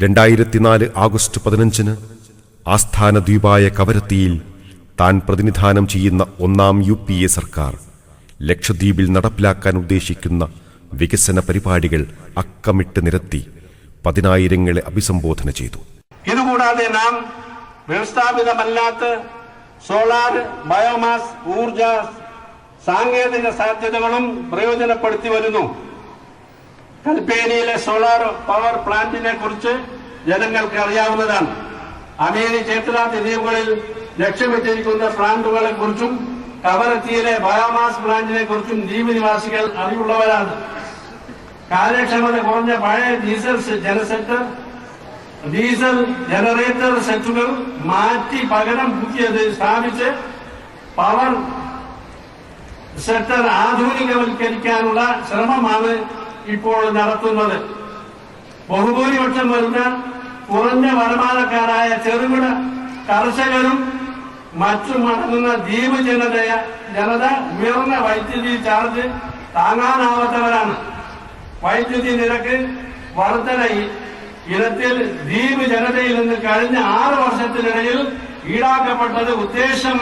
2004 August 15 ആസ്ഥാന ദ്വീപായ കവരത്തിയിൽ താൻ പ്രതിനിധാനം ചെയ്യുന്ന ഒന്നാം UPA സർക്കാർ ലക്ഷദ്വീപിൽ നടപ്പിലാക്കാൻ ഉദ്ദേശിക്കുന്ന വികസന പരിപാടികൾ അക്കമിട്ട് നിരത്തി പതിനായിരങ്ങളെ അഭിസംബോധന ചെയ്തു. ഇതുകൂടാതെ നാം വ്യവസ്ഥാപിതമല്ലാത്ത സോളാർ, ബയോമാസ് ഊർജ സാങ്കേതിക സാധ്യതകളും പ്രയോജനപ്പെടുത്തി വരുന്നു. കൽപ്പേനിയിലെ സോളാർ പവർ പ്ലാന്റിനെ കുറിച്ച് ജനങ്ങൾക്ക് അറിയാവുന്നതാണ്. അമേനി ചേത്രാത്തി ദ്വീപുകളിൽ ലക്ഷ്യമിട്ടിരിക്കുന്ന പ്ലാന്റുകളെ കുറിച്ചും കവരത്തിയിലെ ബയോമാസ് പ്ലാന്റിനെ കുറിച്ചും ദ്വീപ് നിവാസികൾ അറിവുള്ളവരാണ്. കാര്യക്ഷമത കുറഞ്ഞ പഴയ ഡീസൽ ജനറേറ്റർ സെറ്റുകൾ മാറ്റി പകരം പുതിയത് സ്ഥാപിച്ച് പവർ സെക്ടർ ആധുനികവൽക്കരിക്കാനുള്ള ശ്രമമാണ് ഇപ്പോൾ നടത്തുന്നത്. ബഹുഭൂരിപക്ഷം വരുന്ന കുറഞ്ഞ വരുമാനക്കാരായ ചെറുകിട കർഷകരും മറ്റും അടങ്ങുന്ന ദ്വീപ് ജനത ഉയർന്ന വൈദ്യുതി ചാർജ് താങ്ങാനാവാത്തവരാണ്. വൈദ്യുതി നിരക്ക് വർധന ഇനത്തിൽ ദ്വീപ് ജനതയിൽ നിന്ന് കഴിഞ്ഞ 6 വർഷത്തിനിടയിൽ ഈടാക്കപ്പെട്ടത് ഉദ്ദേശം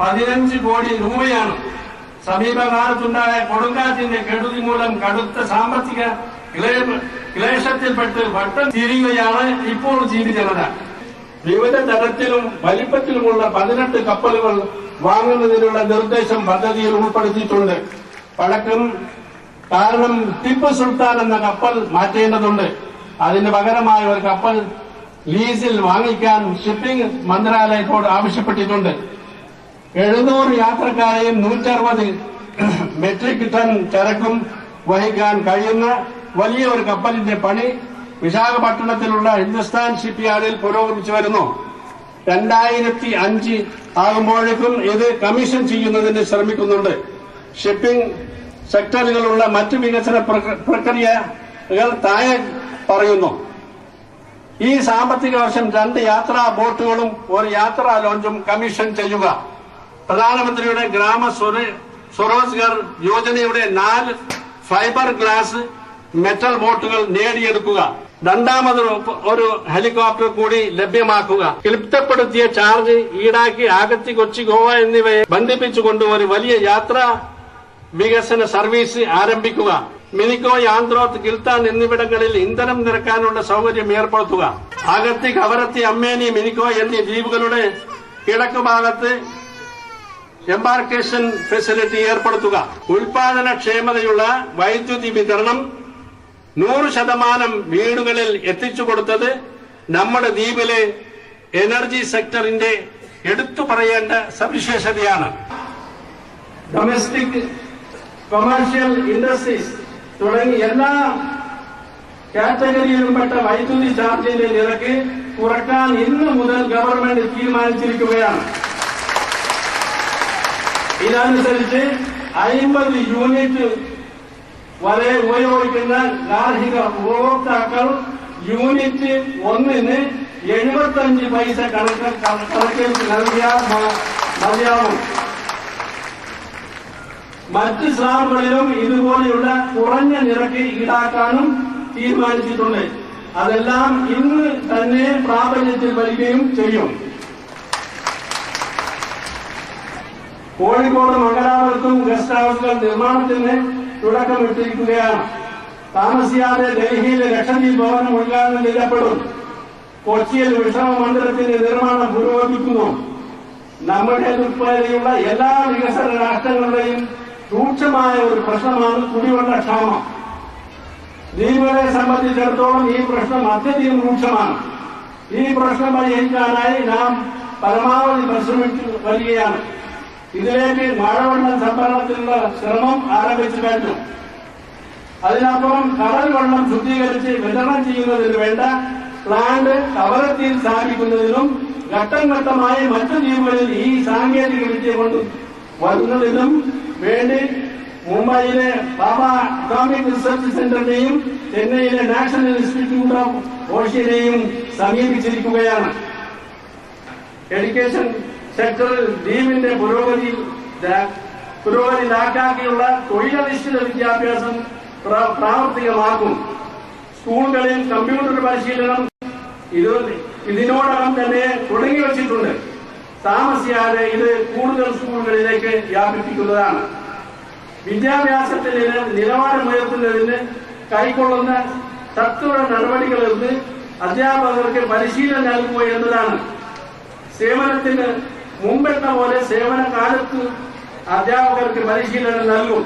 15 കോടി രൂപയാണ്. സമീപകാലത്തുണ്ടായ കൊടുങ്കാറ്റിന്റെ കെടുതി മൂലം കടുത്ത സാമ്പത്തിക ക്ലേശത്തിൽപ്പെട്ട് വട്ടം തിരിയുകയാണ് ഇപ്പോൾ ദ്വീപ് ജനത. വിവിധ തരത്തിലും വലിപ്പത്തിലുമുള്ള 18 കപ്പലുകൾ വാങ്ങുന്നതിനുള്ള നിർദ്ദേശം പദ്ധതിയിൽ ഉൾപ്പെടുത്തിയിട്ടുണ്ട്. പഴക്കം കാരണം ടിപ്പു സുൽത്താൻ എന്ന കപ്പൽ മാറ്റേണ്ടതുണ്ട്. അതിന് പകരമായ ഒരു കപ്പൽ ലീസിൽ വാങ്ങിക്കാൻ ഷിപ്പിംഗ് മന്ത്രാലയത്തോട് ആവശ്യപ്പെട്ടിട്ടുണ്ട്. 700 യാത്രക്കാരെയും 160 മെട്രിക് ടൺ ചരക്കും വഹിക്കാൻ കഴിയുന്ന വലിയ ഒരു കപ്പലിന്റെ പണി വിശാഖപട്ടണത്തിലുള്ള ഹിന്ദുസ്ഥാൻ ഷിപ്പ്യാർഡിൽ പുരോഗമിച്ചു വരുന്നു. 2005 ആകുമ്പോഴേക്കും ഇത് കമ്മീഷൻ ചെയ്യുന്നതിന് ശ്രമിക്കുന്നുണ്ട്. ഷിപ്പിംഗ് സെക്ടറുകളുള്ള മറ്റ് വികസന പ്രക്രിയകൾ താഴെ പറയുന്നു. ഈ സാമ്പത്തിക വർഷം 2 യാത്രാ ബോട്ടുകളും 1 യാത്രാ ലോഞ്ചും കമ്മീഷൻ ചെയ്യുക. പ്രധാനമന്ത്രിയുടെ ഗ്രാമ സ്വരോസ്ഗർ യോജനയുടെ 4 ഫൈബർ ഗ്ലാസ് മെറ്റൽ ബോട്ടുകൾ നേടിയെടുക്കുക. 2ാമത് ഒരു ഹെലികോപ്റ്റർ കൂടി ലഭ്യമാക്കുക. ക്ലിപ്തപ്പെടുത്തിയ ചാർജ് ഈടാക്കി ആഗത്തി, കൊച്ചി, ഗോവ എന്നിവയെ ബന്ധിപ്പിച്ചുകൊണ്ട് ഒരു വലിയ യാത്രാ വികസന സർവീസ് ആരംഭിക്കുക. മിനിക്കോ, യാന്ത്രോത്ത്, ഗിൽത്താൻ എന്നിവിടങ്ങളിൽ ഇന്ധനം നിറക്കാനുള്ള സൗകര്യം ഏർപ്പെടുത്തുക. ആഗത്തി, കവരത്തി, അമ്മേനി, മിനിക്കോ എന്നീ ദ്വീപുകളുടെ കിഴക്ക് ഭാഗത്ത് എംബാർക്കേഷൻ ഫെസിലിറ്റി ഏർപ്പെടുത്തുക. ഉൽപാദന ക്ഷമതയുള്ള വൈദ്യുതി വിതരണം 100% വീടുകളിൽ എത്തിച്ചു കൊടുത്തത് നമ്മുടെ ദ്വീപിലെ എനർജി സെക്ടറിന്റെ എടുത്തു പറയേണ്ട സവിശേഷതയാണ്. ഡൊമസ്റ്റിക്, കൊമേഴ്ഷ്യൽ ഇൻഡസ്ട്രീസ് തുടങ്ങി എല്ലാ കാറ്റഗറിയിലുംപ്പെട്ട വൈദ്യുതി ചാർജിന്റെ നിരക്ക് കുറക്കാൻ ഇന്നു മുതൽ ഗവൺമെന്റ് തീരുമാനിച്ചിരിക്കുകയാണ്. ഇതനുസരിച്ച് 50 യൂണിറ്റ് വരെ ഉപയോഗിക്കുന്ന ഗാർഹിക ഉപഭോക്താക്കൾ യൂണിറ്റ് 1-ന് 75 പൈസ കണക്കിൽ നൽകിയാൽ മതിയാവും. മറ്റ് സ്ലാബുകളിലും ഇതുപോലെയുള്ള കുറഞ്ഞ നിരക്ക് ഈടാക്കാനും തീരുമാനിച്ചിട്ടുണ്ട്. അതെല്ലാം ഇന്ന് തന്നെ പ്രാബല്യത്തിൽ വരികയും ചെയ്യും. കോഴിക്കോട്, മംഗലാപുരത്തും ഗസ്റ്റ് ഹൌസുകൾ നിർമ്മാണത്തിന് തുടക്കമിട്ടിരിക്കുകയാണ്. താമസിയാതെ ഡൽഹിയിലെ ലക്ഷദ്വീപ് ഭവനം ഉദ്ഘാടനം ചെയ്യപ്പെടും. കൊച്ചിയിൽ വിശ്രമ മന്ദിരത്തിന്റെ നിർമ്മാണം പുരോഗമിക്കുന്നു. നമ്മുടെ ഉൾപ്പെടെയുള്ള എല്ലാ വികസന രാഷ്ട്രങ്ങളുടെയും രൂക്ഷമായ ഒരു പ്രശ്നമാണ് കുടിവെള്ളക്ഷാമം. ദ്വീപുകളെ സംബന്ധിച്ചിടത്തോളം ഈ പ്രശ്നം അത്യധികം രൂക്ഷമാണ്. ഈ പ്രശ്നം പരിഹരിക്കാനായി നാം പരമാവധി പരിശ്രമിച്ചു വരികയാണ്. ഇതിലേക്ക് മഴവെള്ളം സംഭരണത്തിനുള്ള ശ്രമം ആരംഭിച്ചു കഴിഞ്ഞു. അതിനപ്പുറം കടൽ വെള്ളം ശുദ്ധീകരിച്ച് വിതരണം ചെയ്യുന്നതിന് വേണ്ട പ്ലാന്റ് കവരത്തിയിൽ സ്ഥാപിക്കുന്നതിനും ഘട്ടം ഘട്ടമായി മറ്റു ദ്വീപുകളിൽ ഈ സാങ്കേതിക വിദ്യ കൊണ്ട് വരുന്നതിനും വേണ്ടി മുംബൈയിലെ ബാബ അറ്റോമിക് റിസർച്ച് സെന്ററിനെയും ചെന്നൈയിലെ നാഷണൽ ഇൻസ്റ്റിറ്റ്യൂട്ട് ഓഫ് ഓഷ്യനെയും സമീപിച്ചിരിക്കുകയാണ്. എഡ്യൂക്കേഷൻ സെക്ടറിൽ ദ്വീപിന്റെ പുരോഗതിയിലാക്കാക്കിയുള്ള തൊഴിലധിഷ്ഠിത വിദ്യാഭ്യാസം പ്രാവർത്തികമാക്കും. സ്കൂളുകളിൽ കമ്പ്യൂട്ടർ പരിശീലനം, ഇതിനോടകം തന്നെ തുടങ്ങി വച്ചിട്ടുണ്ട്. താമസിയാതെ ഇത് കൂടുതൽ സ്കൂളുകളിലേക്ക് വ്യാപിപ്പിക്കുന്നതാണ്. വിദ്യാഭ്യാസത്തിൽ നിലവാരമുയർത്തുന്നതിന് കൈക്കൊള്ളുന്ന തത്വ നടപടികളിൽ അധ്യാപകർക്ക് പരിശീലനം നൽകുക എന്നതാണ്. സേവനത്തിന് മുമ്പെന്ന പോലെ സേവന കാലത്ത് അധ്യാപകർക്ക് പരിശീലനം നൽകും.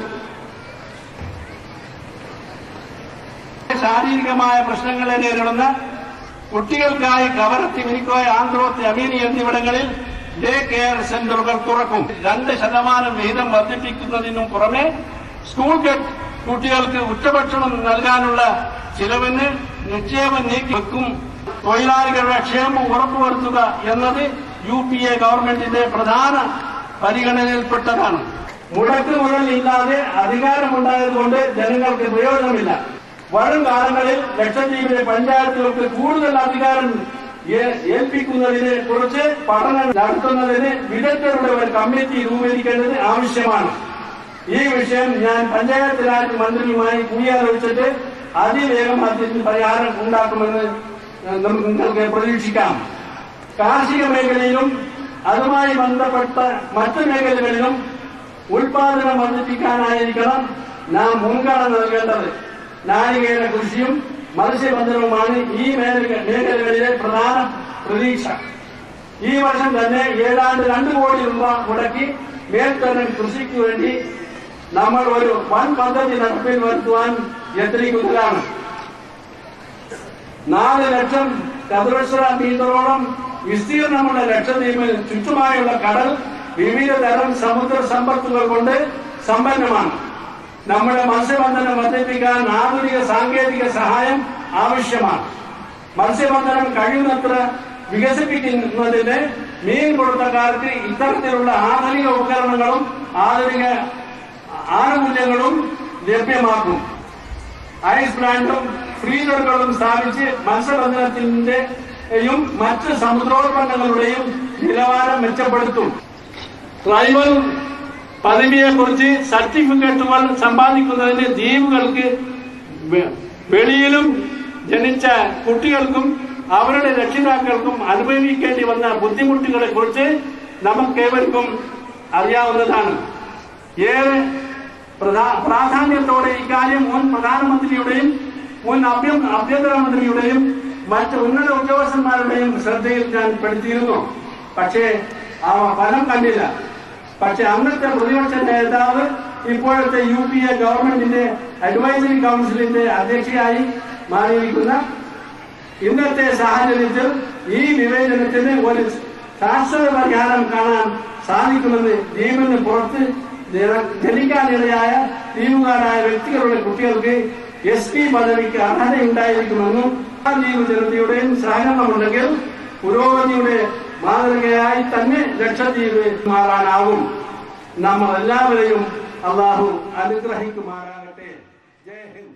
ശാരീരികമായ പ്രശ്നങ്ങളെ നേരിടുന്ന കുട്ടികൾക്കായി കവരത്തി, മിനിക്കോയ്, ആന്ത്രോത്ത്, അമീനി എന്നിവിടങ്ങളിൽ ഡേ കെയർ സെന്ററുകൾ തുറക്കും. 2% വിഹിതം വർദ്ധിപ്പിക്കുന്നതിനും പുറമെ സ്കൂൾ കുട്ടികൾക്ക് ഉച്ചഭക്ഷണം നൽകാനുള്ള ചിലവിന് നിക്ഷേപം നീക്കിവെക്കും. തൊഴിലാളികളുടെ ക്ഷേമം ഉറപ്പുവരുത്തുക എന്നത് UPA ഗവൺമെന്റിന്റെ പ്രധാന പരിഗണനയിൽപ്പെട്ടതാണ്. മുടക്കുമുതൽ ഇല്ലാതെ അധികാരമുണ്ടായതുകൊണ്ട് ജനങ്ങൾക്ക് പ്രയോജനമില്ല. വരും കാലങ്ങളിൽ ലക്ഷദ്വീപിലെ പഞ്ചായത്തുകൾക്ക് കൂടുതൽ അധികാരം ഏൽപ്പിക്കുന്നതിനെ കുറിച്ച് പഠനം നടത്തുന്നതിന് വിദഗ്ധരുടെ ഒരു കമ്മിറ്റി രൂപീകരിക്കേണ്ടത് ആവശ്യമാണ്. ഈ വിഷയം ഞാൻ പഞ്ചായത്ത് രാജ് മന്ത്രിയുമായി കൂടിയാലോചിച്ചിട്ട് അതിവേഗം അതിന് പരിഹാരം ഉണ്ടാക്കുമെന്ന് നിങ്ങൾക്ക് പ്രതീക്ഷിക്കാം. കാർഷിക മേഖലയിലും അതുമായി ബന്ധപ്പെട്ട മറ്റു മേഖലകളിലും ഉൽപാദനം വർദ്ധിപ്പിക്കാനായിരിക്കണം നാം മുൻഗണന നൽകേണ്ടത്. നാളികേര കൃഷിയും മത്സ്യബന്ധനവുമാണ് ഈ മേഖലകളിലെ പ്രധാന പ്രതീക്ഷ. ഈ വർഷം തന്നെ ഏതാണ്ട് 2 കോടി രൂപ മുടക്കി മേൽത്തരം കൃഷിക്ക് വേണ്ടി നമ്മൾ ഒരു വൻ പദ്ധതി നടപ്പിൽ വരുത്തുവാൻ യത്നിക്കുന്നതാണ്. 4 ലക്ഷം ചതുരശ്ര മീറ്ററോളം വിസ്തീർണമുള്ള ലക്ഷദ്വീപിന് ചുറ്റുമായുള്ള കടൽ വിവിധ തരം സമുദ്ര സമ്പത്തുകൾ കൊണ്ട് സമ്പന്നമാണ്. നമ്മുടെ മത്സ്യബന്ധനം വർദ്ധിപ്പിക്കാൻ ആധുനിക സാങ്കേതിക സഹായം ആവശ്യമാണ്. മത്സ്യബന്ധനം കഴിയുന്നത്ര വികസിപ്പിക്കുന്നതിന് മീൻ കൊടുത്തക്കാർക്ക് ഇത്തരത്തിലുള്ള ആധുനിക ഉപകരണങ്ങളും ആധുനിക ആനുകൂല്യങ്ങളും ലഭ്യമാക്കും. ഐസ് പ്ലാന്റും ഫ്രീസറുകളും സ്ഥാപിച്ച് മത്സ്യബന്ധനത്തിന്റെയും മറ്റ് സമുദ്രോൽപ്പന്നങ്ങളുടെയും നിലവാരം മെച്ചപ്പെടുത്തും. ട്രൈബൽ പദവിയെക്കുറിച്ച് സർട്ടിഫിക്കറ്റുകൾ സമ്പാദിക്കുന്നതിന് ദ്വീപുകൾക്ക് വെളിയിലും ജനിച്ച കുട്ടികൾക്കും അവരുടെ രക്ഷിതാക്കൾക്കും അനുഭവിക്കേണ്ടി വന്ന ബുദ്ധിമുട്ടുകളെ കുറിച്ച് നമുക്കേവർക്കും അറിയാവുന്നതാണ്. ഏറെ പ്രാധാന്യത്തോടെ ഇക്കാര്യം മുൻ പ്രധാനമന്ത്രിയുടെയും മുൻ ആഭ്യന്തരമന്ത്രിയുടെയും മറ്റ് ഉന്നത ഉദ്യോഗസ്ഥന്മാരുടെയും ശ്രദ്ധയിൽ ഞാൻ പെടുത്തിയിരുന്നു. പക്ഷേ ഫലം കണ്ടില്ല. പക്ഷെ അന്നത്തെ പ്രതിപക്ഷ നേതാവ് ഇപ്പോഴത്തെ UPA ഗവൺമെന്റിന്റെ അഡ്വൈസറി കൗൺസിലിന്റെ അധ്യക്ഷയായി മാറിയിരിക്കുന്ന ഇന്നത്തെ സാഹചര്യത്തിൽ ഈ വിവേചനത്തിന് ഒരു ശാശ്വത പരിഹാരം കാണാൻ സാധിക്കുമെന്ന് ദ്വീപിന് പുറത്ത് ജനിക്കാനിടയായ ദ്വീപുകാരായ വ്യക്തികളുടെ കുട്ടികൾക്ക് SP പദവിക്ക് അർഹതയുണ്ടായിരിക്കുമെന്നും ആ ദ്വീപ് ജനതയുടെയും സഹകരണമുണ്ടെങ്കിൽ പുരോഗതിയുടെ മാതൃകയായി തന്നെ ലക്ഷദ്വീപ് മാറാനാവും. നമ്മൾ എല്ലാവരെയും അള്ളാഹു അനുഗ്രഹിക്കുമാറാകട്ടെ. ജയ് ഹിന്ദ്.